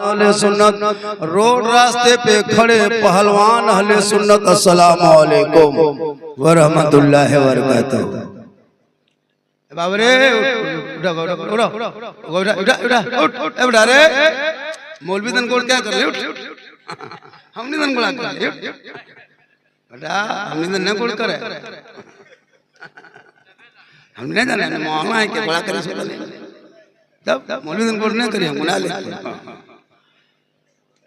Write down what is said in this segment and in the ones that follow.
अहले सुन्नत रोड रास्ते पे खड़े पहलवान अहले सुन्नत अस्सलाम वालेकुम व रहमतुल्लाहि व बरकातहू। बाबरे उठा रे मौलवी दन कोड क्या कर रहे उठ हमने दन कोड कर रहे बेटा हमने दन न कोड करे हमने जाने मोहम्मद है के बड़ा करे सो तब मौलवी दन कोड न करिए गुनाह ले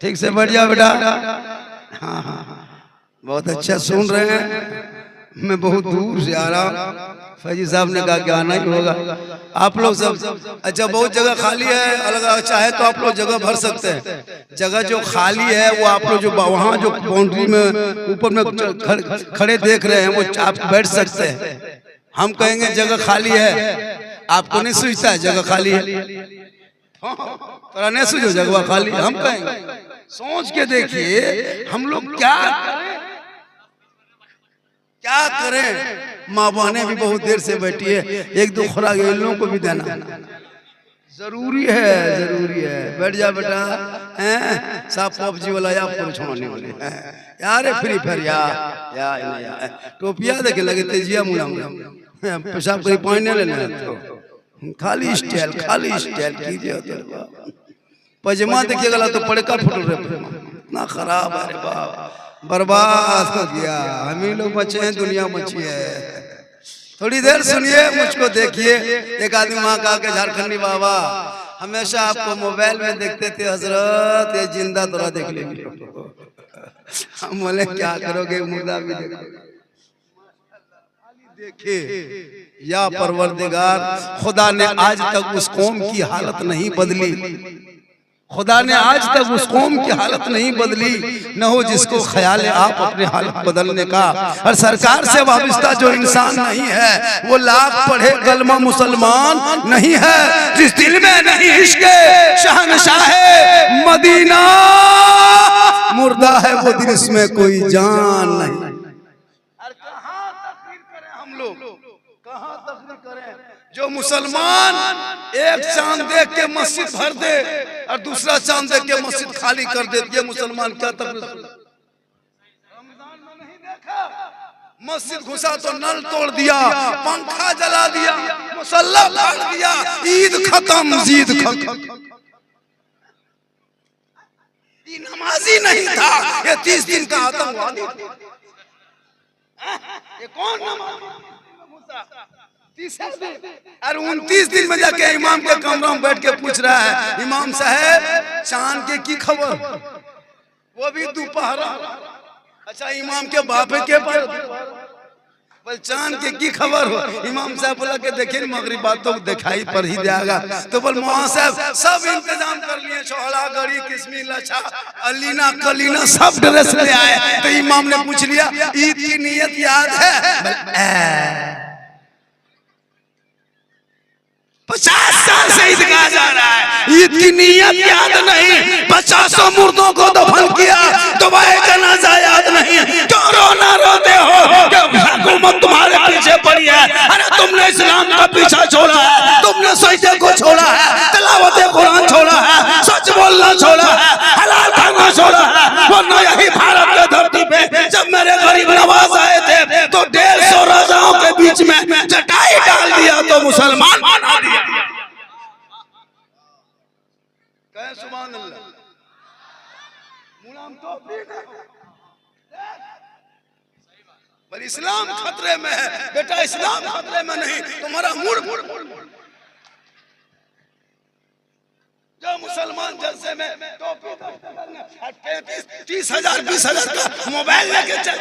ठीक से बैठ जाओ बेटा। हाँ हाँ बहुत अच्छा सुन रहे हैं। मैं बहुत दूर से आ रहा हूँ। फैजी साहब ने कहा कि आना ही होगा। आप लोग सब अच्छा बहुत जगह खाली है, अलग चाहे तो आप लोग जगह भर सकते हैं। जगह जो खाली है वो आप लोग जो वहाँ जो बाउंड्री में ऊपर में खड़े देख रहे हैं वो आप बैठ सकते हैं। हम कहेंगे जगह खाली है, आपको नहीं सूझता है जगह खाली है, तो नहीं सूझो जगह खाली। हम कहेंगे सोच के देखिए हम लोग क्या करें। माँ बहने भी बहुत देर से बैठी है, एक दो खुराक इन लोगों को भी देना जरूरी है, जरूरी है। बैठ जा बेटा। साफ पबजी वाला या आपको छोड़ने वाले यार फ्री फायर या टोपिया देखे लगे तेजिया मुला पेशाब कहीं पानी नहीं लेना खाली स्टाइल कीजिए। पजमा देखिए गला तो पड़का फुट रहे इतना खराब है बाप, बर्बाद हो गया। हम ही लोग बचे हैं, दुनिया बची है। थोड़ी देर सुनिए मुझको देखिए। एक आदमी वहां कहा के झारखंडी बाबा हमेशा आपको मोबाइल में देखते थे हजरत, ये जिंदा थोड़ा देख लेंगे। हम बोले क्या करोगे मुर्दा भी देखे। या परवरदिगार खुदा ने आज तक उस कौम की हालत नहीं बदली, खुदा ने आज तक उस कौम की हालत नहीं बदली, न हो जिसको ख्याल है आप अपने हालत बदलने का। और सरकार से वाबस्ता जो इंसान नहीं है वो लाख पढ़े कलमा मुसलमान नहीं है। जिस दिल में नहीं इश्क शहंशाह मदीना मुर्दा है वो दिल इसमें कोई जान नहीं। जो मुसलमान एक चांद देख के मस्जिद भर दे और दूसरा चांद देख के मस्जिद खाली कर दे, ये मुसलमान क्या तकलीफ। रमजान में नहीं देखा मस्जिद घुसा तो नल तोड़ दिया, पंखा जला दिया, मुसल्ला फाड़ दिया, ईद खत्म जीद खत्म। ये नमाजी नहीं था, ये 30 दिन का आतंकवादी। ये कौन नमाजी? और 29 दिन में जाके इमाम के कमरा में बैठ के पूछ रहा है इमाम साहब चांद के की खबर, वो भी दोपहरा। अच्छा इमाम के बापे के पर बोल चांद के की खबर हो। इमाम साहब बोला कि देखिए मगरिब बात तो दिखाई पर ही जाएगा। तो बोल मौलाना साहब सब इंतजाम कर लिए, चौड़ा गड़ी किस्मी लच्छा अलीना कलीना सब ड्रेस ले आए। तो इमाम ने पूछ लिया ईद की नियत याद है? 50 साल से ईद कहा जा रहा है, ईद की नियत याद नहीं। 50 मुर्दों को दफन किया, दुआए जनाजा याद नहीं। क्यों रोना रोते हो? हुकूमत तुम्हारे पीछे पड़ी है। अरे तुमने इस्लाम का पीछा छोड़ा है, तुमने सजदे को छोड़ा है, तिलावत कुरान छोड़ा है, सच बोलना छोड़ा है, हलाल खाना छोड़ा है। वरना यही भारत की धरती पे जब मेरे गरीब नवाज आए थे तो 150 राजाओं के बीच में चटाई डाल दिया तो मुसलमान बना दिया। सुभान अल्लाह। पर इस्लाम खतरे में है बेटा, इस्लाम खतरे में नहीं, तुम्हारा मूड। जो मुसलमान जलसे में 30,000 20,000 का मोबाइल लेके चल।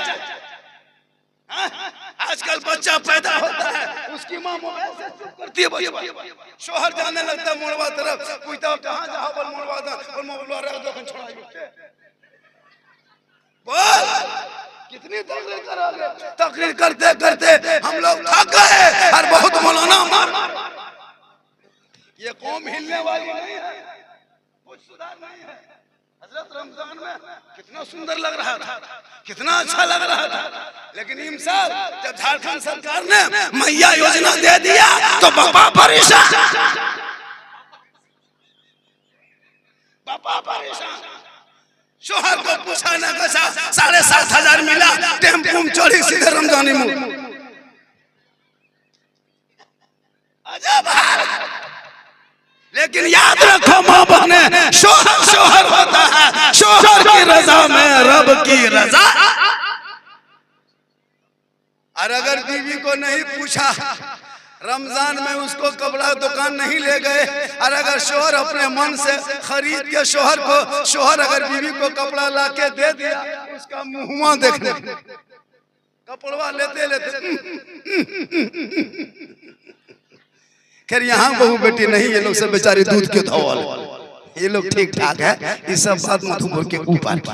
आजकल बच्चा पैदा होता है उसकी माँ मोबाइल से चुप करती है, शोहर जाने लगता है मोड़वा तरफ, पूछता कहाँ जा बोल मोड़वा दा और मोबाइल रख दो छोड़ा बोल। कितनी तकरीर करोगे? तकरीर करते करते हम लोग थक गए और बहुत मौलाना मार। ये कौम हिलने वाली नहीं है, कुछ सुधार नहीं है। हजरत रमजान में कितना सुंदर लग रहा था, कितना अच्छा लग रहा था, लेकिन इमसाल जब झारखंड सरकार ने मैया योजना दे दिया तो बापा परेशान। बापा शोहर को पूछा ना कसा 7,500 मिला, टेम्पो में चढ़ी सीधे रमजानी मुंह। अजब हाल। लेकिन याद रखो माँ बहने, शोहर शोहर होता है, शोहर की रजा में रब की रजा। और अगर बीवी को नहीं पूछा, रमजान में उसको कपड़ा दुकान नहीं ले गए, और अगर शोहर अपने मन से खरीद के शोहर अगर बीवी को कपड़ा ला के दे दिया, उसका मुंह देखने कपड़वा लेते लेते खैर यहाँ बहू बेटी नहीं, ये लोग सब बेचारे दूध के धौल, ये लोग ठीक ठाक है। ये सब बात मधुपुर के ऊपर की।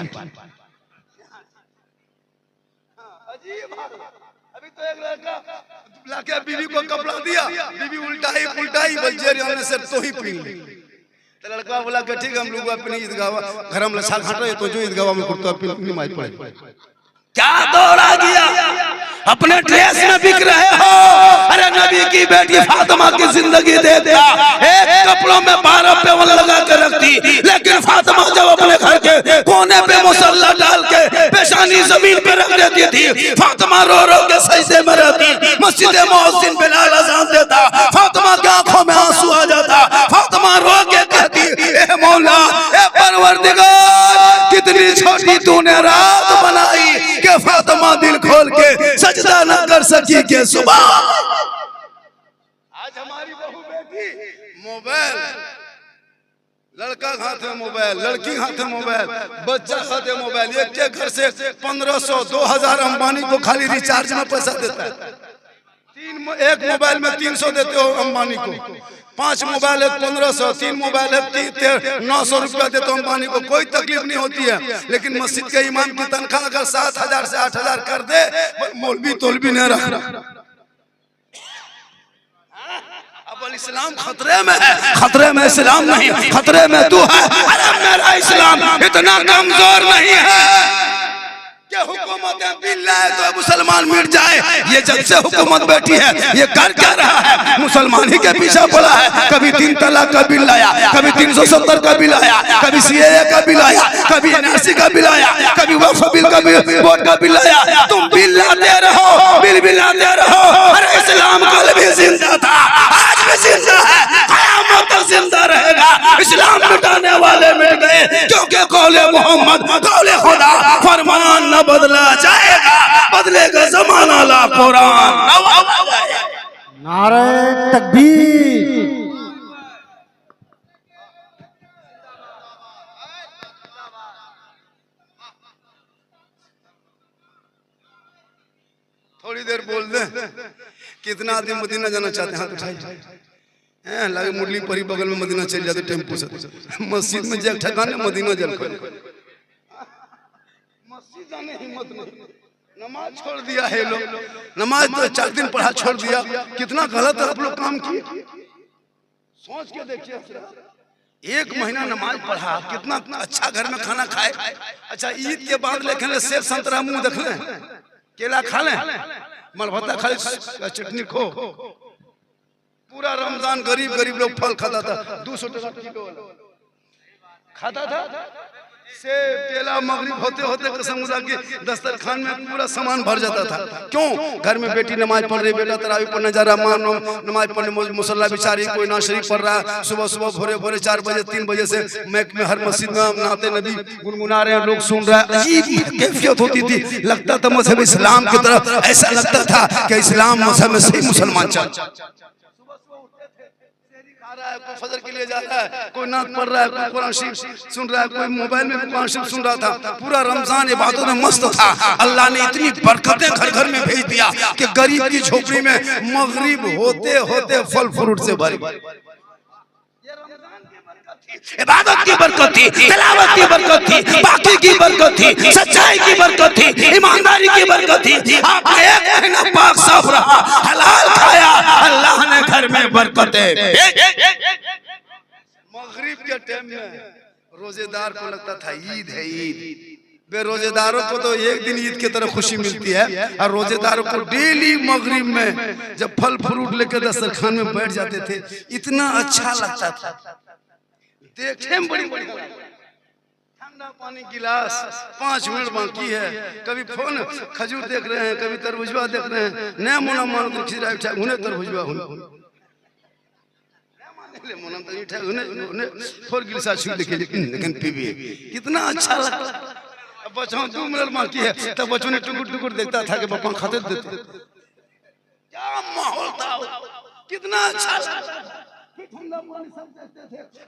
अभी तो एक लड़का लाके बीवी को कपड़ा दिया, बीवी उल्टाई पुल्टाई बल्जेरिया से तो ही पी ली। तो लड़का बोला कि ठीक हम लोग अपनी ईदगाह घर में लछा घाटे तो जो ईदगाह में कुर्ता पी माई पड़े। क्या दौड़ा गया, अपने ड्रेस में बिक रहे हो। अरे नबी की बेटी फातिमा की जिंदगी दे दिया, एक कपड़ों में 12 पेवन लगा के रखती, लेकिन फातिमा जब अपने घर के कोने पे मुसल्ला डाल के पेशानी जमीन पे रख देती थी, फातिमा रो रो के सजदे में रहती। मस्जिद मुअज्जिन बिलाल अज़ान देता, फातिमा की आंखों में आंसू आ जाता। फातिमा रो के कहती, ए मौला, ए परवरदिगार, कितनी छोटी तूने रात बनाई कि फातिमा दिल खोल के सजदा न कर सकी के सुबह। आज हमारी बहू बेटी मोबाइल, लड़का हाथ में मोबाइल, लड़की हाथ में मोबाइल, बच्चा हाथ में मोबाइल। एक के घर से 1500 2000 अंबानी को खाली रिचार्ज में पैसा देता है। एक मोबाइल में 300 देते हो अंबानी को, 5 मोबाइल है 1500, 3 मोबाइल है 900 रुपया देते हो अंबानी को, कोई तकलीफ नहीं होती है। लेकिन मस्जिद के इमाम की तनख्वाह अगर 7000 से 8000 कर दे, मौलवी तोलवी नहीं रख रहा। अब इस्लाम खतरे में है, खतरे में इस्लाम नहीं, खतरे में तू है। अरे मेरा इस्लाम इतना कमजोर नहीं है कि हुकूमत बिल लाए तो मुसलमान मिट जाए। ये जब से हुकूमत बैठी है, ये कर क्या रहा है? मुसलमान ही के पीछे पड़ा है। कभी 3 तलाक का बिल लाया, कभी 370 का बिल आया, कभी सीएए का बिल आया, कभी एनआरसी का बिल आया, कभी वक्फ बिल का बोर्ड का बिल आया। तुम बिल लाते रहो, बिल लाते रहो। अरे इस्लाम कल भी जिंदा था, आज भी जिंदा है, क़यामत तक जिंदा रहेगा। इस्लाम मिटाने वाले मिट गए, क्योंकि कौले मोहम्मद, कौले खुदा, फरमान न बदला जाएगा, बदलेगा जमाना ला कुरान। नारे तकबीर। थोड़ी देर बोल दे। कितना आदमी मदीना जाना चाहते हैं? हाथ उठाइए। लगे मुरली परी बगल में मदीना चल जाते टेम्पो से। मस्जिद में जग ठकाने, मदीना जल कर मस्जिद जाने हिम्मत नहीं। नमाज छोड़ दिया है लोग, नमाज तो 4 दिन पढ़ा छोड़ दिया। कितना गलत आप लोग काम किए, सोच के देखिए। 1 महीना नमाज पढ़ा, कितना अच्छा घर में खाना खाए। अच्छा ईद के बाद लेकिन सेब संतरा मुंह देख ले, केला खा ले, मलभत्ता खा ले, चटनी खो। पूरा रमजान गरीब गरीब लोग फल खाता था, 200 टका किलो खाता था। सेब केला मगरिब होते होते कसम खुदा के दस्तरखान में पूरा सामान भर जाता था। क्यों? घर में बेटी नमाज पढ़ रही, बेटा तरावी पढ़ने जा रहा, माँ नमाज पढ़ने मुसल्ला बिछा रही, कोई ना शरीफ पढ़ रहा। सुबह सुबह भोरे भोरे 4 बजे 3 बजे से मैक में हर मस्जिद में नाते नबी गुनगुना रहे हैं, लोग सुन रहे हैं। अजीब कैफियत होती थी। लगता था मजहब इस्लाम की तरफ, ऐसा लगता था कि इस्लाम मजहब में सही मुसलमान चल। कोई फजर के लिए जा रहा है, कोई नात पढ़ रहा है, कोई कुरान शरीफ सुन रहा है, कोई मोबाइल में कुरान शरीफ सुन रहा था। पूरा रमजान इबादतों में मस्त था। अल्लाह ने इतनी बरकतें घर घर में भेज दिया कि गरीब की झोपड़ी में मगरिब होते होते फल फ्रूट से भरी। इबादत की बरकत थी, तिलावत की बरकत थी, बाकी की बरकत थी, सच्चाई की बरकत थी, ईमानदारी की बरकत थी। आपने 1 महीना पाक साफ रहा, हलाल खाया, अल्लाह ने घर में बरकतें। मगरिब के टाइम में रोजेदार को लगता था ईद है ईद। बेरोजेदारों को तो एक दिन ईद की तरह खुशी मिलती है, और रोजेदारों को डेली मगरिब में जब फल फ्रूट लेकर दस्तरखान में बैठ जाते थे, इतना अच्छा लगता था। देखे में बड़ी पानी गिलास 5 मिनट बाकी है। कभी फोन खजूर देख रहे हैं, कभी तरबूजवा देख रहे हैं। नया मोना मान तो खिजरा उठा उन्हें तरबूजवा ले मोना तो उठा उन्हें 4 गिलास छू लेके लेकिन पीबी कितना अच्छा लगता। अब बच्चों 2 मिनट बाकी है तब बच्चों ने टुकुर टुकुर देखता था कि पापा खाते देते। क्या माहौल था, कितना अच्छा लगता।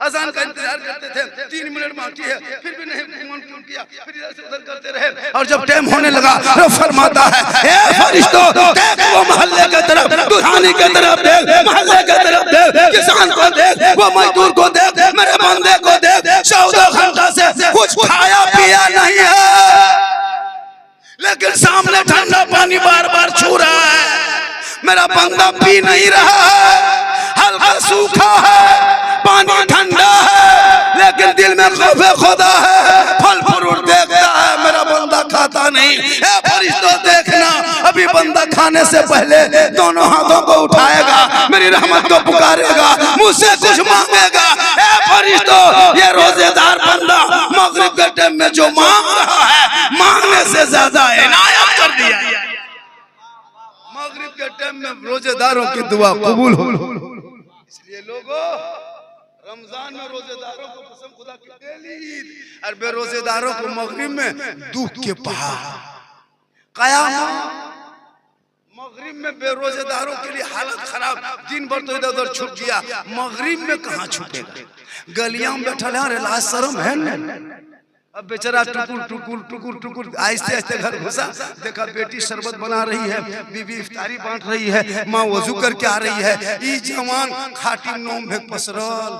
अजान का इंतजार करते थे, 3 मिनट बाकी है फिर भी नहीं मन क्यों किया, फिर इधर से उधर करते रहे। और जब टाइम होने लगा तो फरमाता है, ए फरिश्तों देख वो मोहल्ले की तरफ, दुल्हानी की तरफ देख, मोहल्ले की तरफ देख, किसान को देख, वो मजदूर को देख, मेरे बंदे को देख, 14 घंटा से कुछ खाया पिया नहीं है, लेकिन सामने ठंडा पानी बार बार छू रहा है। मेरा बंदा पी नहीं रहा है, हल्का सूखा है, पानी ठंडा है, लेकिन दिल में खौफे खुदा है। फल फ्रूट देखता है, मेरा बंदा खाता नहीं। ए फरिश्तों देखना, अभी बंदा खाने से पहले दोनों हाथों को उठाएगा, मेरी रहमत को पुकारेगा, मुझसे कुछ मांगेगा। ए फरिश्तों, ये रोजेदार बंदा मगरिब के टाइम में जो मांग रहा है, मांगने से ज्यादा इनायत कर दिया। मगरिब के टाइम में रोजेदारों की दुआ कबूल हो। इसलिए लोगों, रमजान में रोजेदारों को कसम खुदा की डेली ईद, और बेरोजेदारों को मगरिब में दुख के पहाड़ कयामत। मगरिब में बेरोजेदारों के लिए हालत खराब, दिन भर तो इधर उधर छुप गया, मगरिब में कहाँ छुपेगा? गलियां में बैठा है, लाज शर्म है न? अब बेचारा टुकुर टुकुर टुकुर टुकुर आहिस्ते आहिस्ते घर घुसा, देखा बेटी शरबत बना रही है, बीबी इफ्तारी बांट रही है, माँ वजू करके आ रही है। ई जवान खाटी नोम भेक पसरल,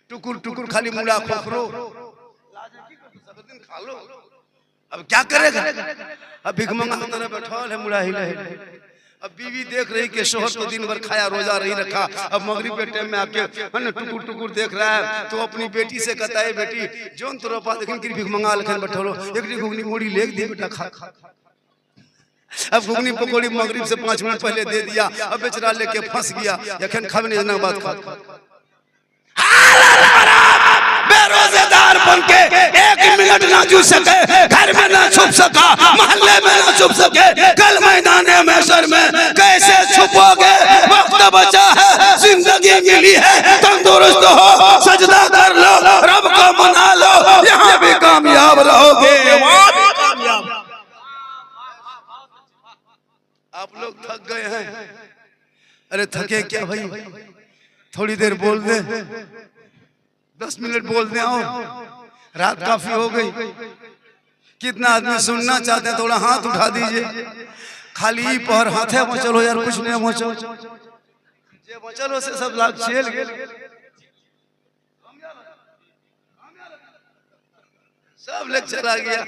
टुकुर टुकुर खाली मुड़ा खोखरो, खा लो। अब क्या करेगा? अब भिखमंगा की तरह बैठा है, मुड़ा हिला हिला। अब बीवी देख रही कि शोहर तो दिन भर खाया रोजा नहीं रखा, अब मगरिब के टाइम में आके टुकुर टुकुर देख रहा है, तो अपनी बेटी से कहता है, बेटी जोन तो रोपा लेकिन भीख मंगा लेकिन बैठो, एक घुगनी मोड़ी ले दे बेटा खा। अब घुगनी पकौड़ी मगरिब से 5 मिनट पहले दे दिया, अब बेचारा लेके फंस गया। यखन खाने ना बात खा बेरोजेदार बनके 1 मिनट ना जू सके, घर में ना छुप सका, मोहल्ले में ना छुप सके, कल मैदाने महशर में कैसे छुपोगे? वक्त बचा है, जिंदगी मिली है, तंदुरुस्त हो, सजदा कर लो, रब को मना लो, यहाँ भी कामयाब रहोगे, वहाँ भी कामयाब। आप लोग थक गए हैं? अरे थके क्या भाई, थोड़ी देर बोल दे, 10 मिनट बोल दे, आओ, रात काफी हो गई। कितना आदमी सुनना चाहते हैं? थोड़ा हाथ उठा दीजिए, खाली पहर हाथ है चलो यार, कुछ नहीं मचो चलो से सब लाख चल गए। सब लोग चला गया,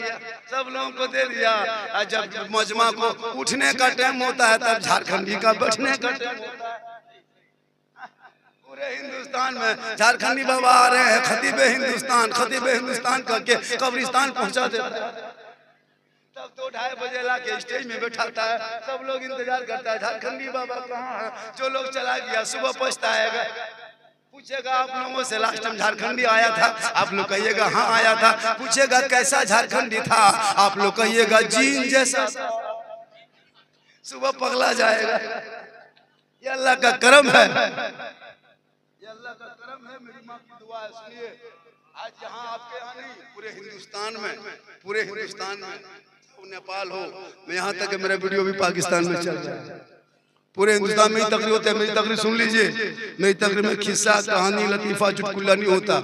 सब लोगों को दे दिया। जब मजमा को उठने का टाइम होता है, तब झारखंडी का बैठने का टाइम होता है। पूरे हिंदुस्तान में झारखंडी बाबा आ रहे हैं, खतीबे हिंदुस्तान करके कब्रिस्तान पहुंचा देता है। तब 2-2:30 बजे ला के स्टेज में बैठाता है, सब लोग इंतजार करता है, झारखंडी बाबा कहाँ है? जो लोग चला गया सुबह पछताएगा, पूछेगा आप लोगों से लास्ट टाइम झारखंडी आया था, आप लोग कहिएगा हाँ आया था। पूछेगा कैसा झारखंडी था, आप लोग कहिएगा जीन जैसा। सुबह पगला जाएगा। ये अल्लाह का करम है, अल्लाह का करम है, मेरी माँ की दुआ है। सुनिए, आज यहाँ आपके यहाँ नहीं, पूरे हिंदुस्तान में नेपाल हो, मैं यहाँ तक मेरा वीडियो भी पाकिस्तान में चल रहा है। पूरे हिंदुस्तान में ही तकरीर होते हैं। मेरी तकरीर सुन लीजिए, मेरी तकरीर में खिस्सा कहानी लतीफा चुटकुला नहीं होता,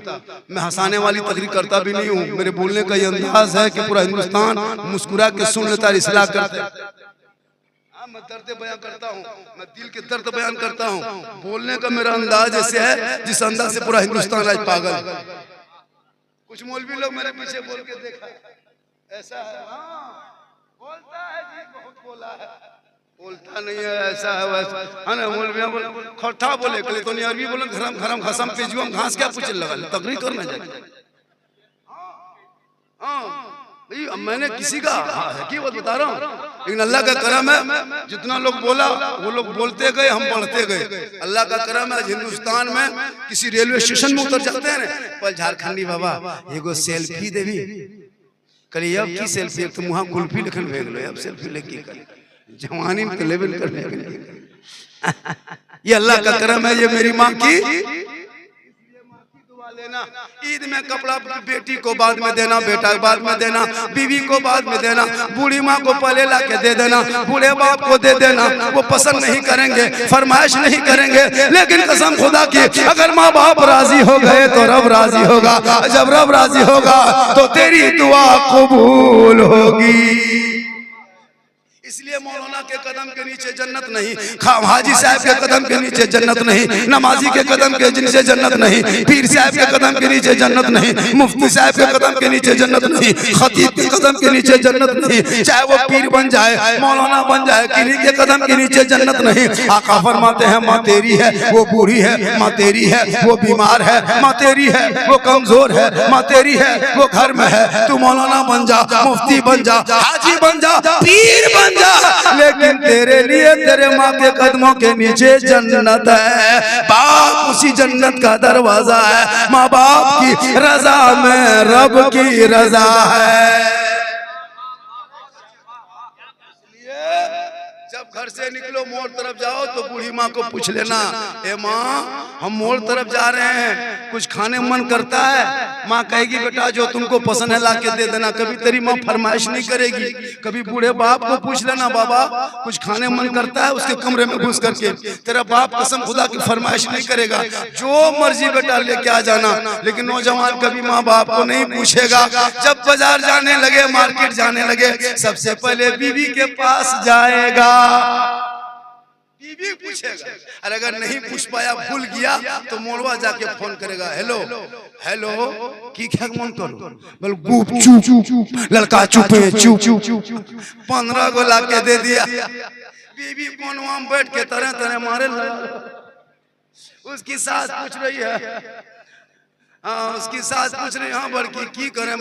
मैं हंसाने वाली तकरीर करता भी नहीं हूँ। मेरे बोलने का ये अंदाज है कि पूरा हिंदुस्तान मुस्कुरा के सुन लेता है, इस्लाह करता है। मैं दर्द बयान करता हूँ, मैं दिल के दर्द बयान करता हूँ। बोलने का मेरा अंदाज ऐसे है जिस अंदाज से पूरा हिंदुस्तान आज पागल है। कुछ मौलवी लोग मेरे पीछे बोल के देखा, ऐसा है, हाँ बोलता है जी, बहुत बोला है, बोलता नहीं है, ऐसा है वैसा है ना। मौलवियाँ बोले खट्टा बोले, कल तो नहीं अरबी बोले, घरम घरम खसम पेजुम घास क्या पूछ लगा तकरीर करना जाए। हाँ भाई अब मैंने किसी का हकीकत बता रहा हूँ, लेकिन अल्लाह का करम है, जितना लोग बोला वो लोग बोलते गए, हम बढ़ते गए। अल्लाह का करम है, हिंदुस्तान में किसी रेलवे स्टेशन में उतर जाते हैं ना, पर झारखंडी बाबा एगो सेल्फी देवी करी, अब की सेल्फी, एक तो मुहा कुल्फी लिखन भेज लो, अब सेल्फी लेके जवानी में लेवल करने के लिए। ये अल्लाह का करम है, ये मेरी माँ की लेना। ईद में कपड़ा बेटी को बाद में देना, बेटा को बाद में देना, बीवी को बाद में देना, बूढ़ी माँ को पहले ला के दे देना, बूढ़े बाप को दे देना। वो पसंद नहीं करेंगे, फरमाइश नहीं करेंगे, लेकिन कसम खुदा की अगर माँ बाप राजी हो गए तो रब राजी होगा, जब रब राजी होगा तो तेरी दुआ कबूल होगी। इसलिए मौलाना के कदम के नीचे जन्नत नहीं, हाजी साहब के कदम के नीचे जन्नत नहीं, नमाजी के कदम के नीचे जन्नत नहीं, पीर साहब के कदम के नीचे जन्नत नहीं, मुफ्ती साहब के कदम के नीचे जन्नत नहीं, खतीब के कदम के नीचे जन्नत नहीं, चाहे वो पीर बन जाए, मौलाना बन जाए, किन्हीं के कदम के नीचे जन्नत नहीं। आका फरमाते हैं माँ तेरी है, वो बूढ़ी है, माँ तेरी है, वो बीमार है, माँ तेरी है, वो कमजोर है, माँ तेरी है, वो घर में है। तू मौलाना बन जा, मुफ्ती बन जा, हाजी बन जा, पीर बन जा, लेकिन तेरे लिए तेरे माँ के कदमों के नीचे जन्नत है। बाप उसी जन्नत का दरवाजा है, माँ बाप की रजा में रब की रजा है। जब घर से निकलो मोड़ तरफ जाओ तो बूढ़ी माँ को पूछ लेना, ए माँ हम मोड़ तरफ जा रहे हैं, कुछ खाने मन करता है? माँ कहेगी बेटा जो तुमको पसंद है ला के दे देना। कभी तेरी माँ फरमाइश नहीं करेगी। कभी बूढ़े बाप को पूछ लेना, बाबा कुछ खाने मन करता है, उसके कमरे में घुस करके तेरा बाप कसम खुदा की फरमाइश नहीं करेगा, जो मर्जी बेटा लेके आ जाना। लेकिन नौजवान कभी माँ बाप को नहीं पूछेगा। जब बाजार जाने लगे, मार्केट जाने लगे, सबसे पहले बीवी के पास जाएगा, बीवी पूछेगा, और अगर नहीं पूछ पाया, भूल गया, तो मोड़वा जाके फोन करेगा, हेलो हेलो की क्या मन करो, बोल गुप चुप, लड़का चुप है, चुप 15 गो ला के दे दिया। बीवी कोनवा में बैठ के तरह तरह मारे उसकी सास पूछ रही है, हाँ उसकी सास पूछ रही है, हाँ बड़की की करे,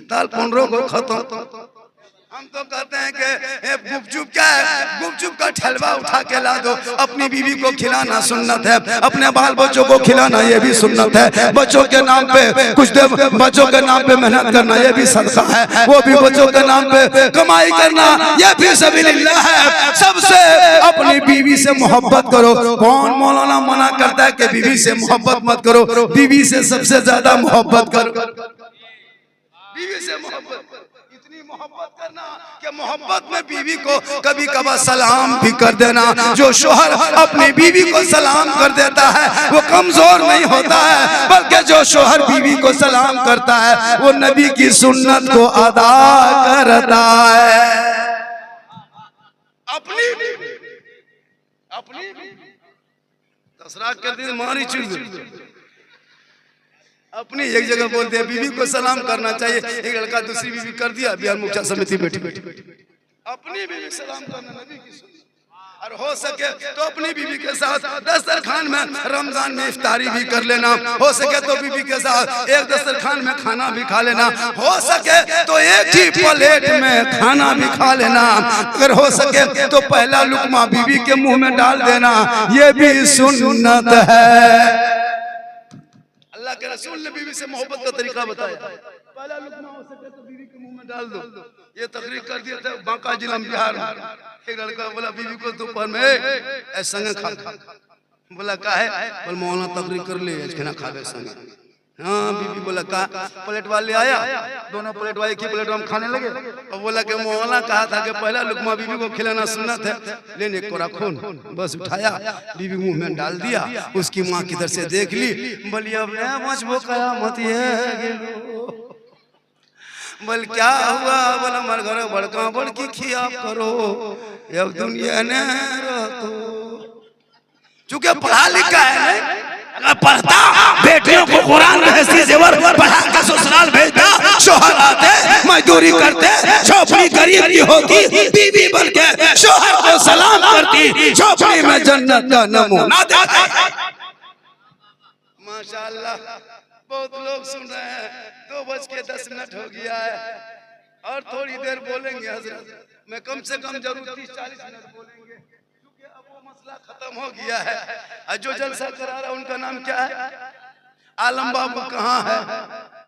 ताल 15 गो खत्म। हम तो कहते हैं कि गुपचुप क्या है, गुपचुप का ठलवा उठा के ला दो। अपनी बीवी को खिलाना सुन्नत है, अपने बाल बच्चों को खिलाना ये भी सुन्नत है। बच्चों के नाम पे कुछ देर, बच्चों के नाम पे मेहनत करना ये भी सदका है, वो भी बच्चों के नाम पे कमाई करना ये भी सबीलिल्लाह है। सबसे अपनी बीवी से मोहब्बत करो। कौन मौलाना मना करता है कि बीवी से मोहब्बत मत करो? बीवी से सबसे ज्यादा मोहब्बत करो, बीवी से मोहब्बत, मोहब्बत करना कि मोहब्बत में बीवी को कभी कभार सलाम भी कर देना। जो शोहर अपनी बीवी को सलाम कर देता है वो कमजोर नहीं होता है, बल्कि जो शोहर बीवी को सलाम करता है वो नबी की सुन्नत को अदा करता है। अपनी तसरा कर दी मारी चीज अपनी एक जगह बोलते हैं बीवी को सलाम करना चाहिए। एक लड़का दूसरी बीवी कर दिया, बिहार मुखिया समिति बैठी अपनी बीवी सलाम करना नबी की सुन्नत। और हो सके तो अपनी बीवी के साथ दस्तरखान में रमजान में इफ्तारी भी कर लेना। हो सके तो बीवी के साथ एक दस्तरखान में खाना भी खा लेना। हो सके तो एक ही प्लेट में खाना भी खा लेना। अगर हो सके तो पहला लुकमा बीवी के मुंह में डाल देना, ये भी सुन्नत है। अल्लाह के रसूल ने बीवी से मोहब्बत का तरीका बताया। पहला लुकमा हो सके तो बीवी के मुंह में डाल दो। ये तकरीर कर दिया था बांका जिला बिहार में। एक लड़का बोला बीवी को दोपहर में ऐसा खा, बोला का है, बोल मौलाना तकरीर कर ले खाना खावे संगे। हाँ बीवी बोला का, प्लेट वाले आया, दोनों प्लेट वाले की प्लेट हम खाने लगे और बोला कि मौलाना कहा था कि पहला लुकमा बीवी को खिलाना सुन्नत है, लेने को रखून बस उठाया, बीवी मुंह में डाल दिया। उसकी माँ किधर से देख ली, बोली अब मजबो कयामत बोल क्या हुआ, बोला हमारे घर बड़का बड़की खिया करो, अब दुनिया ने चूंकि पढ़ा लिखा है, पढ़ता बेटियों को कुरान में हंसी जेवर पढ़ा के ससुराल भेजता, शोहर आते मजदूरी करते, झोपड़ी गरीब की होती बीवी बनके शोहर को सलाम करती, झोपड़ी में जन्नत का नमूना देता। माशाअल्लाह बहुत लोग सुन रहे हैं, 2:10 हो गया है और थोड़ी देर बोलेंगे हजरत। मैं कम से कम जरूर 30-40 मिनट बोलेंगे, क्योंकि अब वो मसला खत्म हो गया है। और जो जलसा करा रहा है उनका नाम क्या है? आलम बाबू कहाँ है?